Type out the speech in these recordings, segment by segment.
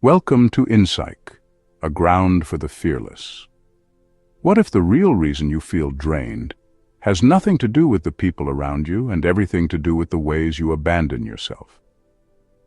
Welcome to Insight, a ground for the fearless. What if the real reason you feel drained has nothing to do with the people around you and everything to do with the ways you abandon yourself?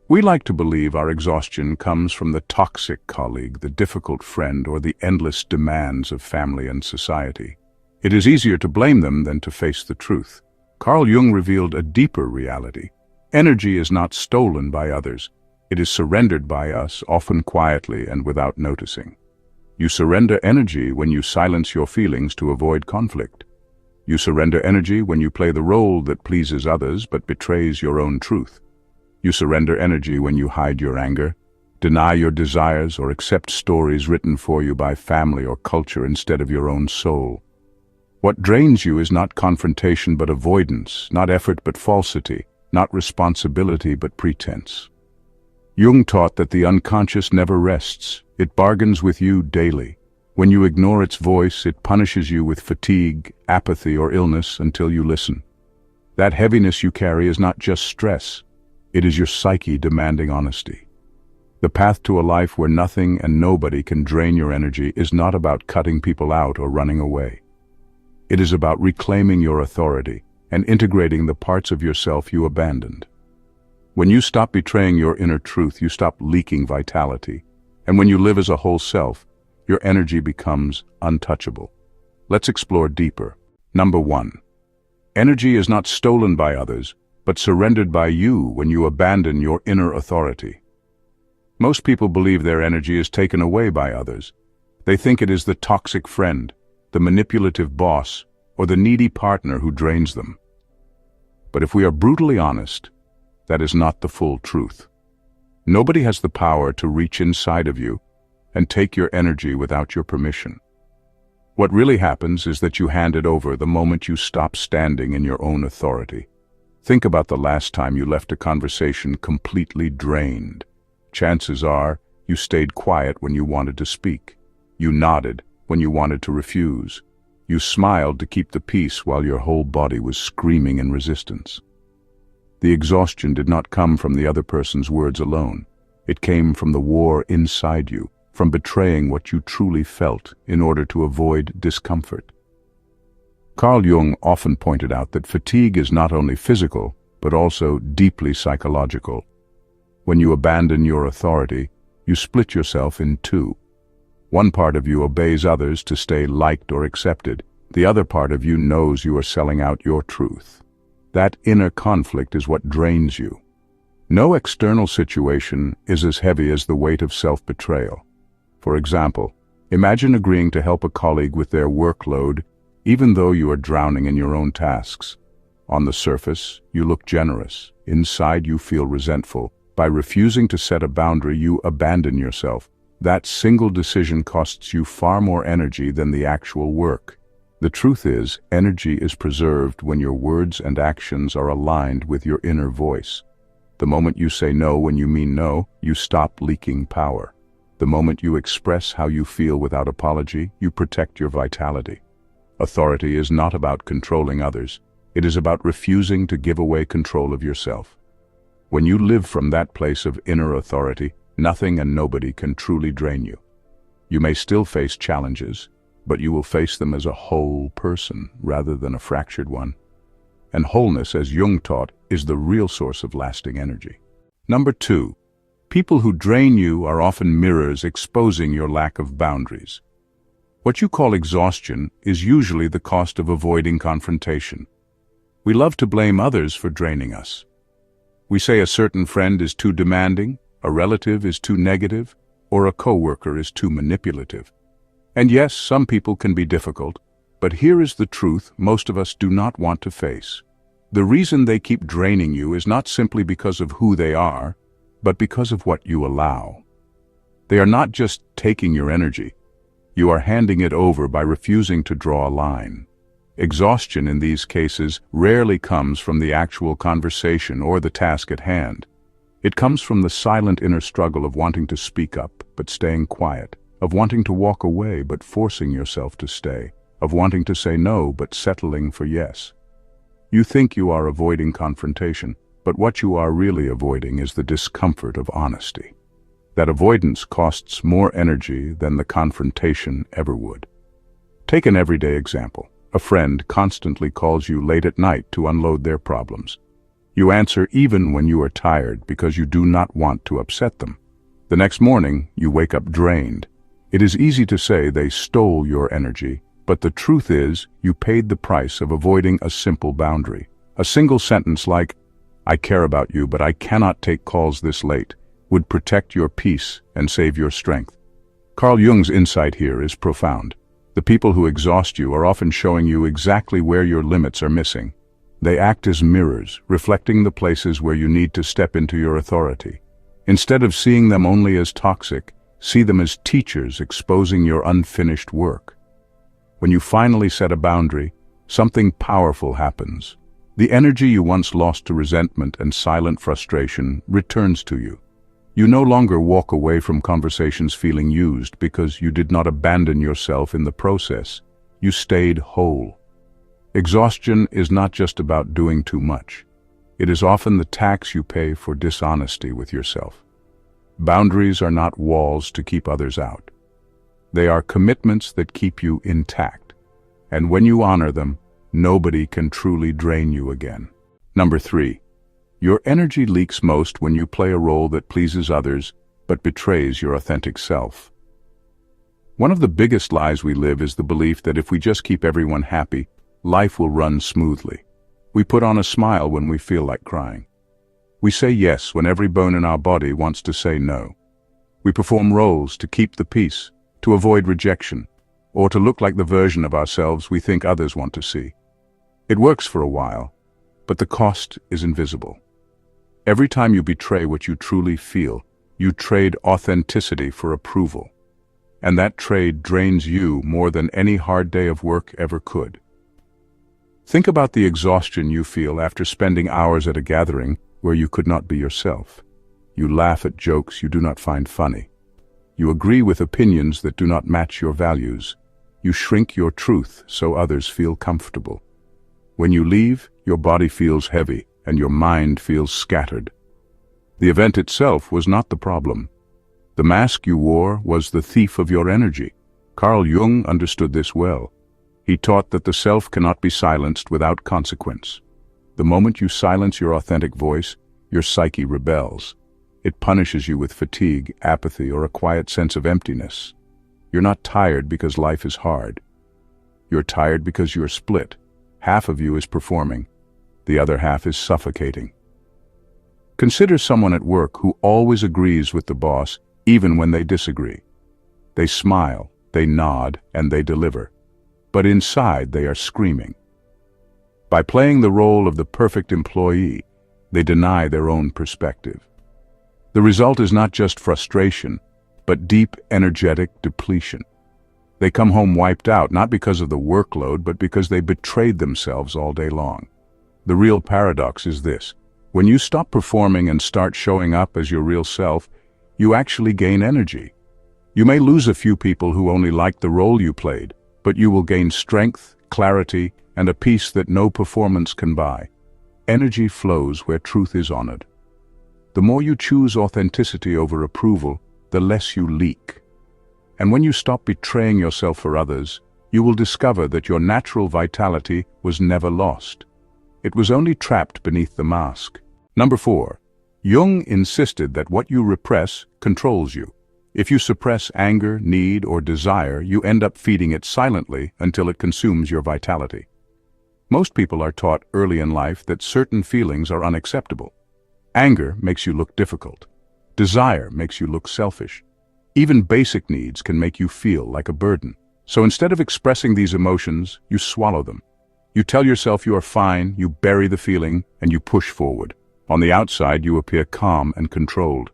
We like to believe our exhaustion comes from the toxic colleague, the difficult friend, or the endless demands of family and society. It is easier to blame them than to face the truth. Carl Jung revealed a deeper reality. Energy is not stolen by others. It is surrendered by us, often quietly and without noticing. You surrender energy when you silence your feelings to avoid conflict. You surrender energy when you play the role that pleases others but betrays your own truth. You surrender energy when you hide your anger, deny your desires, or accept stories written for you by family or culture instead of your own soul. What drains you is not confrontation but avoidance, not effort but falsity, not responsibility but pretense. Jung taught that the unconscious never rests. It bargains with you daily. When you ignore its voice, it punishes you with fatigue, apathy, or illness until you listen. That heaviness you carry is not just stress. It is your psyche demanding honesty. The path to a life where nothing and nobody can drain your energy is not about cutting people out or running away. It is about reclaiming your authority and integrating the parts of yourself you abandoned. When you stop betraying your inner truth, you stop leaking vitality. And when you live as a whole self, your energy becomes untouchable. Let's explore deeper. Number 1. Energy is not stolen by others, but surrendered by you when you abandon your inner authority. Most people believe their energy is taken away by others. They think it is the toxic friend, the manipulative boss, or the needy partner who drains them. But if we are brutally honest, that is not the full truth. Nobody has the power to reach inside of you and take your energy without your permission. What really happens is that you hand it over the moment you stop standing in your own authority. Think about the last time you left a conversation completely drained. Chances are you stayed quiet when you wanted to speak. You nodded when you wanted to refuse. You smiled to keep the peace while your whole body was screaming in resistance. The exhaustion did not come from the other person's words alone. It came from the war inside you, from betraying what you truly felt in order to avoid discomfort. Carl Jung often pointed out that fatigue is not only physical, but also deeply psychological. When you abandon your authority, you split yourself in two. One part of you obeys others to stay liked or accepted. The other part of you knows you are selling out your truth. That inner conflict is what drains you. No external situation is as heavy as the weight of self-betrayal. For example, imagine agreeing to help a colleague with their workload, even though you are drowning in your own tasks. On the surface, you look generous. Inside, you feel resentful. By refusing to set a boundary, you abandon yourself. That single decision costs you far more energy than the actual work. The truth is, energy is preserved when your words and actions are aligned with your inner voice. The moment you say no when you mean no, you stop leaking power. The moment you express how you feel without apology, you protect your vitality. Authority is not about controlling others. It is about refusing to give away control of yourself. When you live from that place of inner authority, nothing and nobody can truly drain you. You may still face challenges, but you will face them as a whole person rather than a fractured one. And wholeness, as Jung taught, is the real source of lasting energy. Number 2. People who drain you are often mirrors exposing your lack of boundaries. What you call exhaustion is usually the cost of avoiding confrontation. We love to blame others for draining us. We say a certain friend is too demanding, a relative is too negative, or a coworker is too manipulative. And yes, some people can be difficult, but here is the truth most of us do not want to face. The reason they keep draining you is not simply because of who they are, but because of what you allow. They are not just taking your energy. You are handing it over by refusing to draw a line. Exhaustion in these cases rarely comes from the actual conversation or the task at hand. It comes from the silent inner struggle of wanting to speak up but staying quiet, of wanting to walk away but forcing yourself to stay, of wanting to say no but settling for yes. You think you are avoiding confrontation, but what you are really avoiding is the discomfort of honesty. That avoidance costs more energy than the confrontation ever would. Take an everyday example. A friend constantly calls you late at night to unload their problems. You answer even when you are tired because you do not want to upset them. The next morning, you wake up drained. It is easy to say they stole your energy, but the truth is you paid the price of avoiding a simple boundary. A single sentence like, "I care about you, but I cannot take calls this late," would protect your peace and save your strength. Carl Jung's insight here is profound. The people who exhaust you are often showing you exactly where your limits are missing. They act as mirrors, reflecting the places where you need to step into your authority. Instead of seeing them only as toxic, see them as teachers exposing your unfinished work. When you finally set a boundary, something powerful happens. The energy you once lost to resentment and silent frustration returns to you. You no longer walk away from conversations feeling used because you did not abandon yourself in the process. You stayed whole. Exhaustion is not just about doing too much. It is often the tax you pay for dishonesty with yourself. Boundaries are not walls to keep others out. They are commitments that keep you intact. And when you honor them, nobody can truly drain you again. Number 3. Your energy leaks most when you play a role that pleases others but betrays your authentic self. One of the biggest lies we live is the belief that if we just keep everyone happy, life will run smoothly. We put on a smile when we feel like crying. We say yes when every bone in our body wants to say no. We perform roles to keep the peace, to avoid rejection, or to look like the version of ourselves we think others want to see. It works for a while, but the cost is invisible. Every time you betray what you truly feel, you trade authenticity for approval. And that trade drains you more than any hard day of work ever could. Think about the exhaustion you feel after spending hours at a gathering where you could not be yourself. You laugh at jokes you do not find funny. You agree with opinions that do not match your values. You shrink your truth so others feel comfortable. When you leave, your body feels heavy and your mind feels scattered. The event itself was not the problem. The mask you wore was the thief of your energy. Carl Jung understood this well. He taught that the self cannot be silenced without consequence. The moment you silence your authentic voice, your psyche rebels. It punishes you with fatigue, apathy, or a quiet sense of emptiness. You're not tired because life is hard. You're tired because you're split. Half of you is performing. The other half is suffocating. Consider someone at work who always agrees with the boss, even when they disagree. They smile, they nod, and they deliver. But inside they are screaming. By playing the role of the perfect employee, they deny their own perspective. The result is not just frustration, but deep energetic depletion. They come home wiped out, not because of the workload, but because they betrayed themselves all day long. The real paradox is this: when you stop performing and start showing up as your real self, you actually gain energy. You may lose a few people who only liked the role you played, but you will gain strength, clarity, and a peace that no performance can buy. Energy flows where truth is honored. The more you choose authenticity over approval, the less you leak. And when you stop betraying yourself for others, you will discover that your natural vitality was never lost. It was only trapped beneath the mask. Number 4. Jung insisted that what you repress controls you. If you suppress anger, need, or desire, you end up feeding it silently until it consumes your vitality. Most people are taught early in life that certain feelings are unacceptable. Anger makes you look difficult. Desire makes you look selfish. Even basic needs can make you feel like a burden. So instead of expressing these emotions, you swallow them. You tell yourself you are fine, you bury the feeling, and you push forward. On the outside, you appear calm and controlled.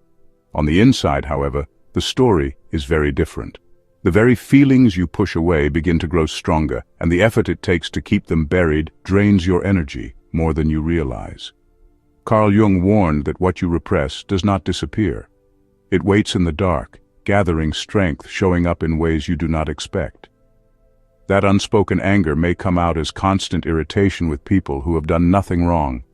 On the inside, however, the story is very different. The very feelings you push away begin to grow stronger, and the effort it takes to keep them buried drains your energy more than you realize. Carl Jung warned that what you repress does not disappear. It waits in the dark, gathering strength, showing up in ways you do not expect. That unspoken anger may come out as constant irritation with people who have done nothing wrong.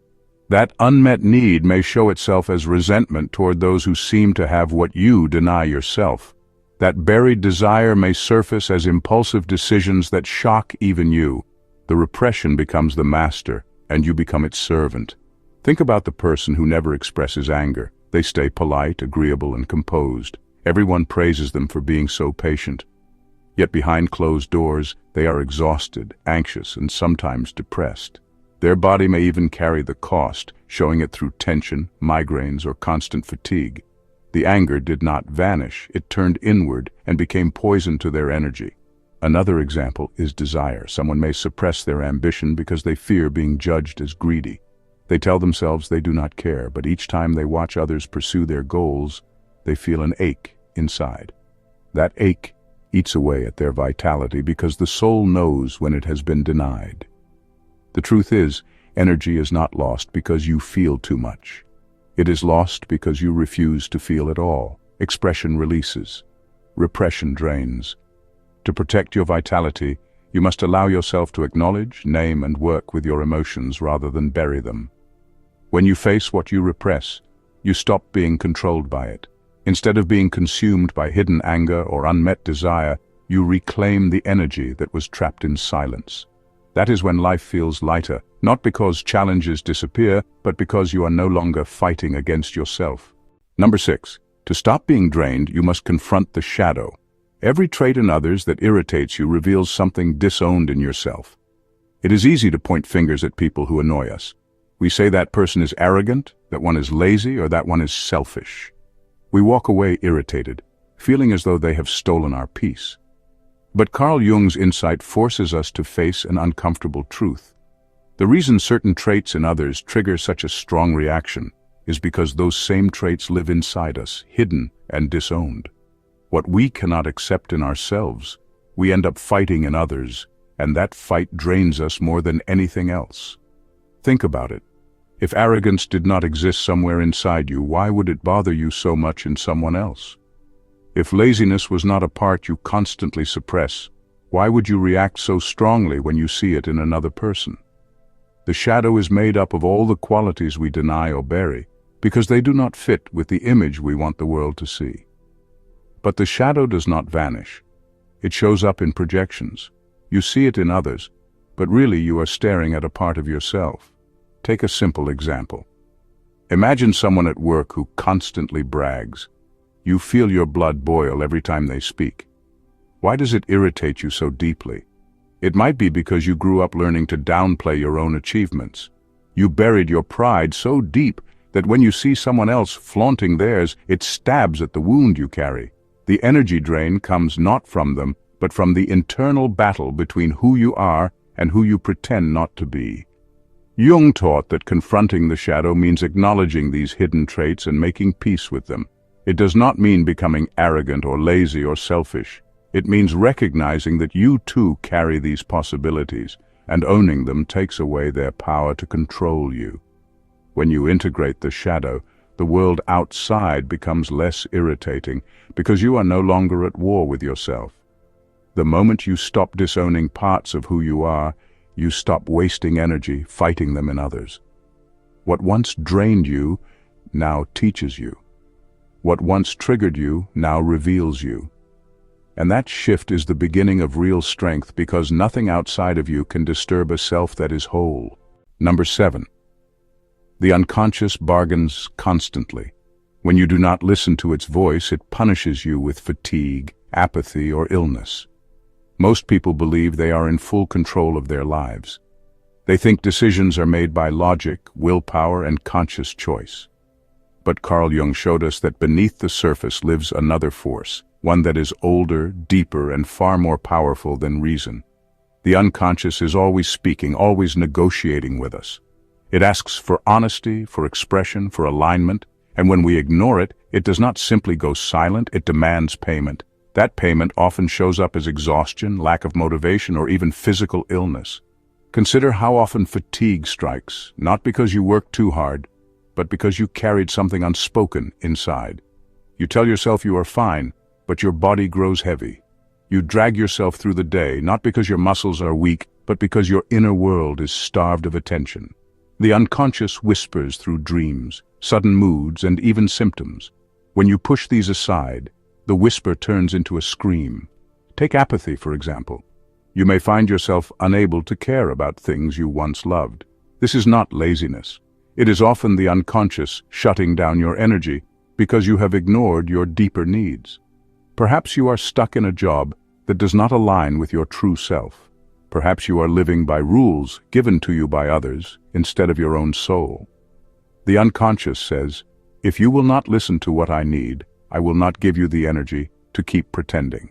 That unmet need may show itself as resentment toward those who seem to have what you deny yourself. That buried desire may surface as impulsive decisions that shock even you. The repression becomes the master, and you become its servant. Think about the person who never expresses anger. They stay polite, agreeable, and composed. Everyone praises them for being so patient. Yet behind closed doors, they are exhausted, anxious, and sometimes depressed. Their body may even carry the cost, showing it through tension, migraines, or constant fatigue. The anger did not vanish, it turned inward and became poison to their energy. Another example is desire. Someone may suppress their ambition because they fear being judged as greedy. They tell themselves they do not care, but each time they watch others pursue their goals, they feel an ache inside. That ache eats away at their vitality because the soul knows when it has been denied. The truth is, energy is not lost because you feel too much. It is lost because you refuse to feel at all. Expression releases. Repression drains. To protect your vitality, you must allow yourself to acknowledge, name, and work with your emotions rather than bury them. When you face what you repress, you stop being controlled by it. Instead of being consumed by hidden anger or unmet desire, you reclaim the energy that was trapped in silence. That is when life feels lighter, not because challenges disappear, but because you are no longer fighting against yourself. Number 6. To stop being drained, you must confront the shadow. Every trait in others that irritates you reveals something disowned in yourself. It is easy to point fingers at people who annoy us. We say that person is arrogant, that one is lazy, or that one is selfish. We walk away irritated, feeling as though they have stolen our peace. But Carl Jung's insight forces us to face an uncomfortable truth. The reason certain traits in others trigger such a strong reaction is because those same traits live inside us, hidden and disowned. What we cannot accept in ourselves, we end up fighting in others, and that fight drains us more than anything else. Think about it. If arrogance did not exist somewhere inside you, why would it bother you so much in someone else? If laziness was not a part you constantly suppress, why would you react so strongly when you see it in another person? The shadow is made up of all the qualities we deny or bury, because they do not fit with the image we want the world to see. But the shadow does not vanish. It shows up in projections. You see it in others, but really you are staring at a part of yourself. Take a simple example. Imagine someone at work who constantly brags. You feel your blood boil every time they speak. Why does it irritate you so deeply? It might be because you grew up learning to downplay your own achievements. You buried your pride so deep that when you see someone else flaunting theirs, it stabs at the wound you carry. The energy drain comes not from them, but from the internal battle between who you are and who you pretend not to be. Jung taught that confronting the shadow means acknowledging these hidden traits and making peace with them. It does not mean becoming arrogant or lazy or selfish. It means recognizing that you too carry these possibilities, and owning them takes away their power to control you. When you integrate the shadow, the world outside becomes less irritating because you are no longer at war with yourself. The moment you stop disowning parts of who you are, you stop wasting energy fighting them in others. What once drained you now teaches you. What once triggered you now reveals you. And that shift is the beginning of real strength because nothing outside of you can disturb a self that is whole. Number 7. The unconscious bargains constantly. When you do not listen to its voice, it punishes you with fatigue, apathy, or illness. Most people believe they are in full control of their lives. They think decisions are made by logic, willpower, and conscious choice. But Carl Jung showed us that beneath the surface lives another force, one that is older, deeper, and far more powerful than reason. The unconscious is always speaking, always negotiating with us. It asks for honesty, for expression, for alignment, and when we ignore it, it does not simply go silent, it demands payment. That payment often shows up as exhaustion, lack of motivation, or even physical illness. Consider how often fatigue strikes, not because you worked too hard, but because you carried something unspoken inside. You tell yourself you are fine, but your body grows heavy. You drag yourself through the day, not because your muscles are weak, but because your inner world is starved of attention. The unconscious whispers through dreams, sudden moods, and even symptoms. When you push these aside, the whisper turns into a scream. Take apathy, for example. You may find yourself unable to care about things you once loved. This is not laziness. It is often the unconscious shutting down your energy because you have ignored your deeper needs. Perhaps you are stuck in a job that does not align with your true self. Perhaps you are living by rules given to you by others instead of your own soul. The unconscious says, if you will not listen to what I need, I will not give you the energy to keep pretending.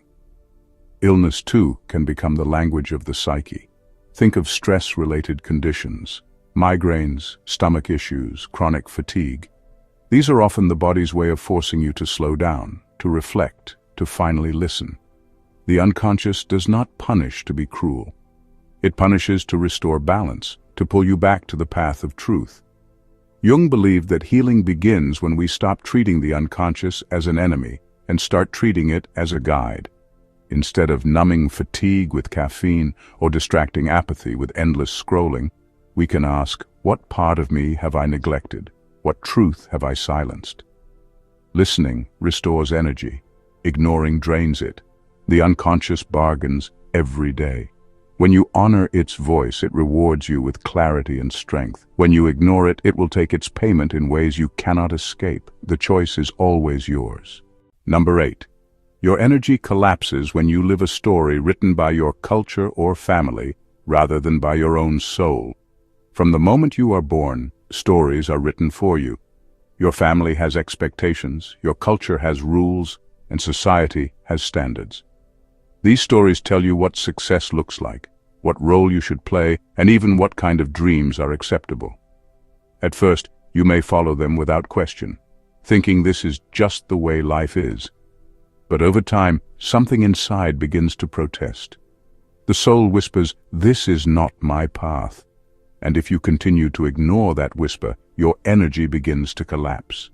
Illness, too, can become the language of the psyche. Think of stress-related conditions, migraines, stomach issues, chronic fatigue. These are often the body's way of forcing you to slow down, to reflect, to finally listen. The unconscious does not punish to be cruel. It punishes to restore balance, to pull you back to the path of truth. Jung believed that healing begins when we stop treating the unconscious as an enemy and start treating it as a guide. Instead of numbing fatigue with caffeine or distracting apathy with endless scrolling, we can ask, what part of me have I neglected? What truth have I silenced? Listening restores energy. Ignoring drains it. The unconscious bargains every day. When you honor its voice, it rewards you with clarity and strength. When you ignore it, it will take its payment in ways you cannot escape. The choice is always yours. Number 8. Your energy collapses when you live a story written by your culture or family rather than by your own soul. From the moment you are born, stories are written for you. Your family has expectations, your culture has rules, and society has standards. These stories tell you what success looks like, what role you should play, and even what kind of dreams are acceptable. At first, you may follow them without question, thinking this is just the way life is. But over time, something inside begins to protest. The soul whispers, "This is not my path." And if you continue to ignore that whisper, your energy begins to collapse.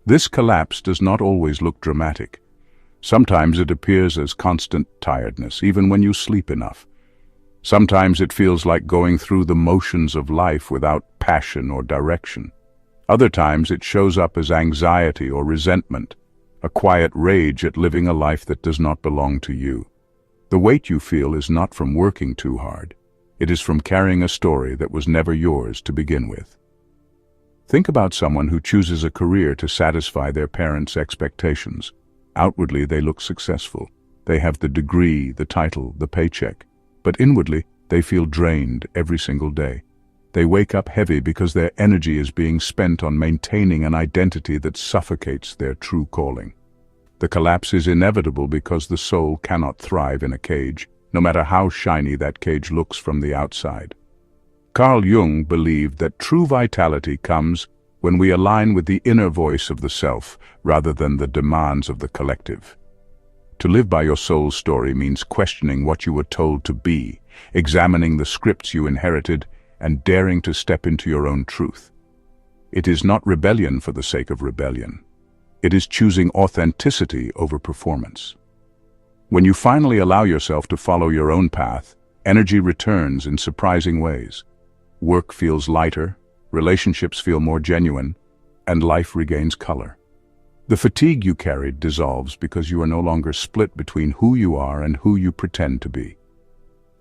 This collapse does not always look dramatic. Sometimes it appears as constant tiredness, even when you sleep enough. Sometimes it feels like going through the motions of life without passion or direction. Other times it shows up as anxiety or resentment, a quiet rage at living a life that does not belong to you. The weight you feel is not from working too hard. It is from carrying a story that was never yours to begin with. Think about someone who chooses a career to satisfy their parents' expectations. Outwardly, they look successful. They have the degree, the title, the paycheck. But inwardly, they feel drained every single day. They wake up heavy because their energy is being spent on maintaining an identity that suffocates their true calling. The collapse is inevitable because the soul cannot thrive in a cage, no matter how shiny that cage looks from the outside. Carl Jung believed that true vitality comes when we align with the inner voice of the self rather than the demands of the collective. To live by your soul's story means questioning what you were told to be, examining the scripts you inherited, and daring to step into your own truth. It is not rebellion for the sake of rebellion. It is choosing authenticity over performance. When you finally allow yourself to follow your own path, energy returns in surprising ways. Work feels lighter, relationships feel more genuine, and life regains color. The fatigue you carried dissolves because you are no longer split between who you are and who you pretend to be.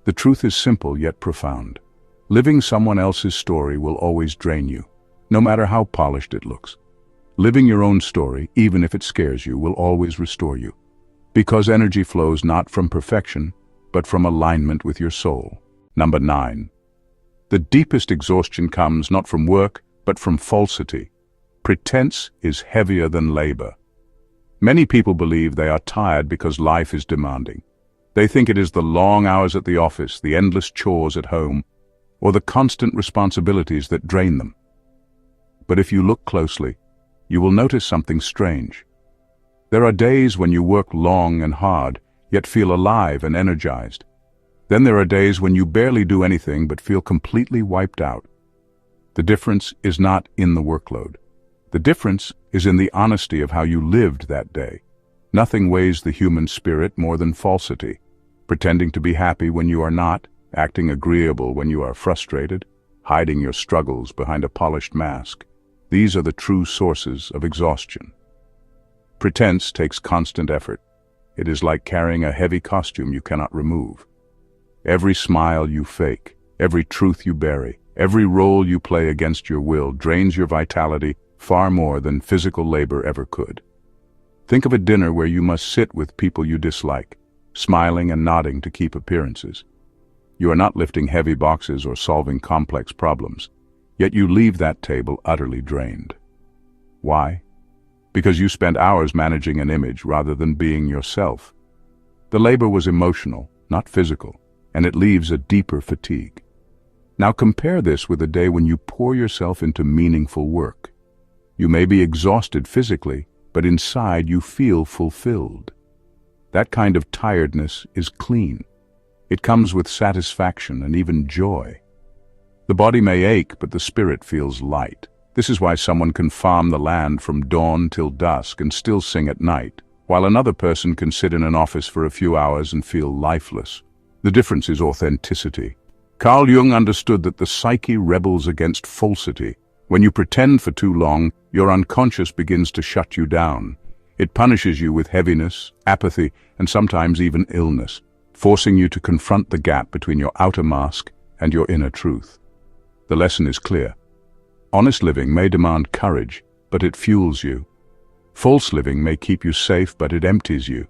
The truth is simple yet profound. Living someone else's story will always drain you, no matter how polished it looks. Living your own story, even if it scares you, will always restore you. Because energy flows not from perfection, but from alignment with your soul. Number 9. The deepest exhaustion comes not from work, but from falsity. Pretense is heavier than labor. Many people believe they are tired because life is demanding. They think it is the long hours at the office, the endless chores at home, or the constant responsibilities that drain them. But if you look closely, you will notice something strange. There are days when you work long and hard, yet feel alive and energized. Then there are days when you barely do anything but feel completely wiped out. The difference is not in the workload. The difference is in the honesty of how you lived that day. Nothing weighs the human spirit more than falsity. Pretending to be happy when you are not, acting agreeable when you are frustrated, hiding your struggles behind a polished mask. These are the true sources of exhaustion. Pretense takes constant effort. It is like carrying a heavy costume you cannot remove. Every smile you fake, every truth you bury, every role you play against your will drains your vitality far more than physical labor ever could. Think of a dinner where you must sit with people you dislike, smiling and nodding to keep appearances. You are not lifting heavy boxes or solving complex problems, yet you leave that table utterly drained. Why? Because you spent hours managing an image rather than being yourself. The labor was emotional, not physical, and it leaves a deeper fatigue. Now compare this with a day when you pour yourself into meaningful work. You may be exhausted physically, but inside you feel fulfilled. That kind of tiredness is clean. It comes with satisfaction and even joy. The body may ache, but the spirit feels light. This is why someone can farm the land from dawn till dusk and still sing at night, while another person can sit in an office for a few hours and feel lifeless. The difference is authenticity. Carl Jung understood that the psyche rebels against falsity. When you pretend for too long, your unconscious begins to shut you down. It punishes you with heaviness, apathy, and sometimes even illness, forcing you to confront the gap between your outer mask and your inner truth. The lesson is clear. Honest living may demand courage, but it fuels you. False living may keep you safe, but it empties you.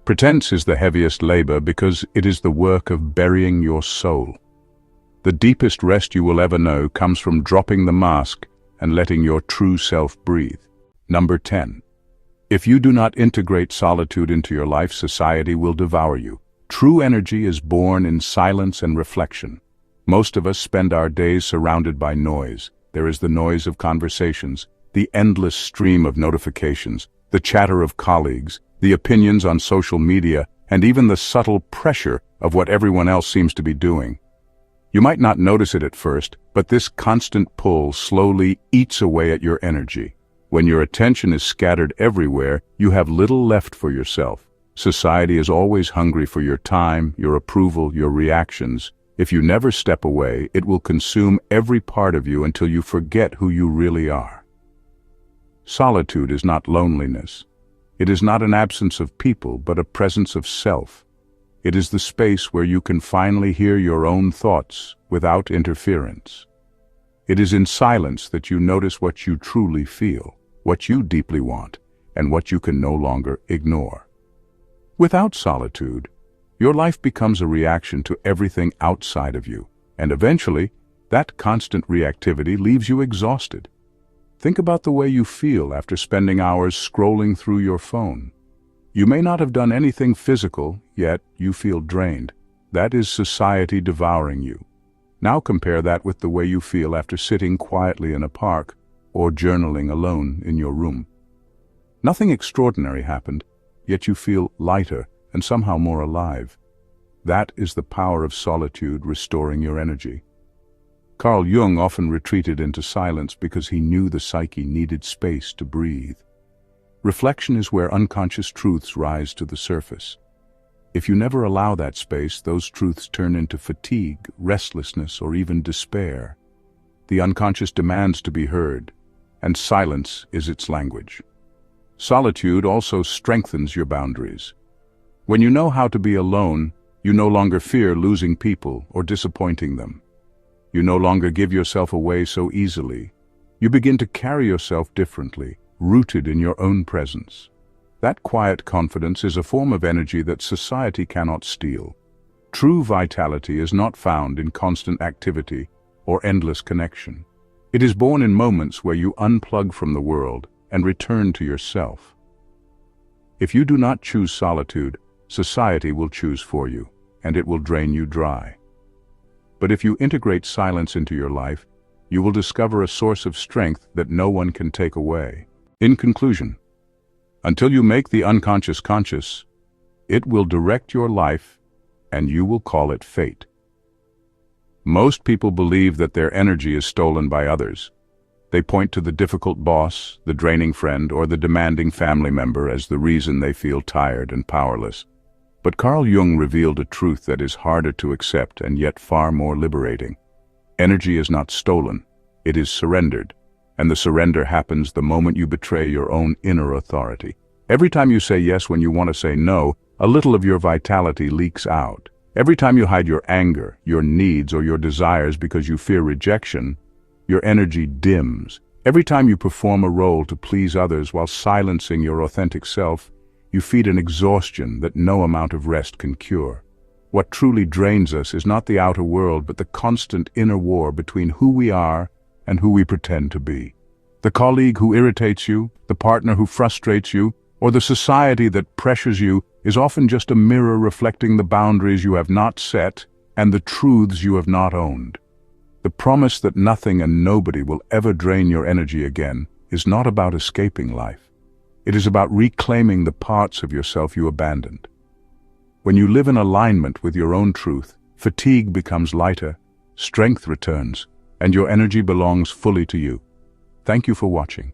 Pretense is the heaviest labor because it is the work of burying your soul. The deepest rest you will ever know comes from dropping the mask and letting your true self breathe. Number 10. If you do not integrate solitude into your life, society will devour you. True energy is born in silence and reflection. Most of us spend our days surrounded by noise. There is the noise of conversations, the endless stream of notifications, the chatter of colleagues, the opinions on social media, and even the subtle pressure of what everyone else seems to be doing. You might not notice it at first, but this constant pull slowly eats away at your energy. When your attention is scattered everywhere, you have little left for yourself. Society is always hungry for your time, your approval, your reactions. If you never step away, it will consume every part of you until you forget who you really are. Solitude is not loneliness. It is not an absence of people, but a presence of self. It is the space where you can finally hear your own thoughts without interference. It is in silence that you notice what you truly feel, what you deeply want, and what you can no longer ignore. Without solitude, your life becomes a reaction to everything outside of you, and eventually, that constant reactivity leaves you exhausted. Think about the way you feel after spending hours scrolling through your phone. You may not have done anything physical, yet you feel drained. That is society devouring you. Now compare that with the way you feel after sitting quietly in a park or journaling alone in your room. Nothing extraordinary happened, yet you feel lighter and somehow more alive. That is the power of solitude restoring your energy. Carl Jung often retreated into silence because he knew the psyche needed space to breathe. Reflection is where unconscious truths rise to the surface. If you never allow that space, those truths turn into fatigue, restlessness, or even despair. The unconscious demands to be heard, and silence is its language. Solitude also strengthens your boundaries. When you know how to be alone, you no longer fear losing people or disappointing them. You no longer give yourself away so easily. You begin to carry yourself differently, rooted in your own presence. That quiet confidence is a form of energy that society cannot steal. True vitality is not found in constant activity or endless connection. It is born in moments where you unplug from the world and return to yourself. If you do not choose solitude, society will choose for you, and it will drain you dry. But if you integrate silence into your life, you will discover a source of strength that no one can take away. In conclusion, until you make the unconscious conscious, it will direct your life, and you will call it fate. Most people believe that their energy is stolen by others. They point to the difficult boss, the draining friend, or the demanding family member as the reason they feel tired and powerless. But Carl Jung revealed a truth that is harder to accept and yet far more liberating. Energy is not stolen, it is surrendered, and the surrender happens the moment you betray your own inner authority. Every time you say yes when you want to say no, a little of your vitality leaks out. Every time you hide your anger, your needs, or your desires because you fear rejection, your energy dims. Every time you perform a role to please others while silencing your authentic self, you feed an exhaustion that no amount of rest can cure. What truly drains us is not the outer world, but the constant inner war between who we are and who we pretend to be. The colleague who irritates you, the partner who frustrates you, or the society that pressures you is often just a mirror reflecting the boundaries you have not set and the truths you have not owned. The promise that nothing and nobody will ever drain your energy again is not about escaping life. It is about reclaiming the parts of yourself you abandoned. When you live in alignment with your own truth, fatigue becomes lighter, strength returns, and your energy belongs fully to you. Thank you for watching.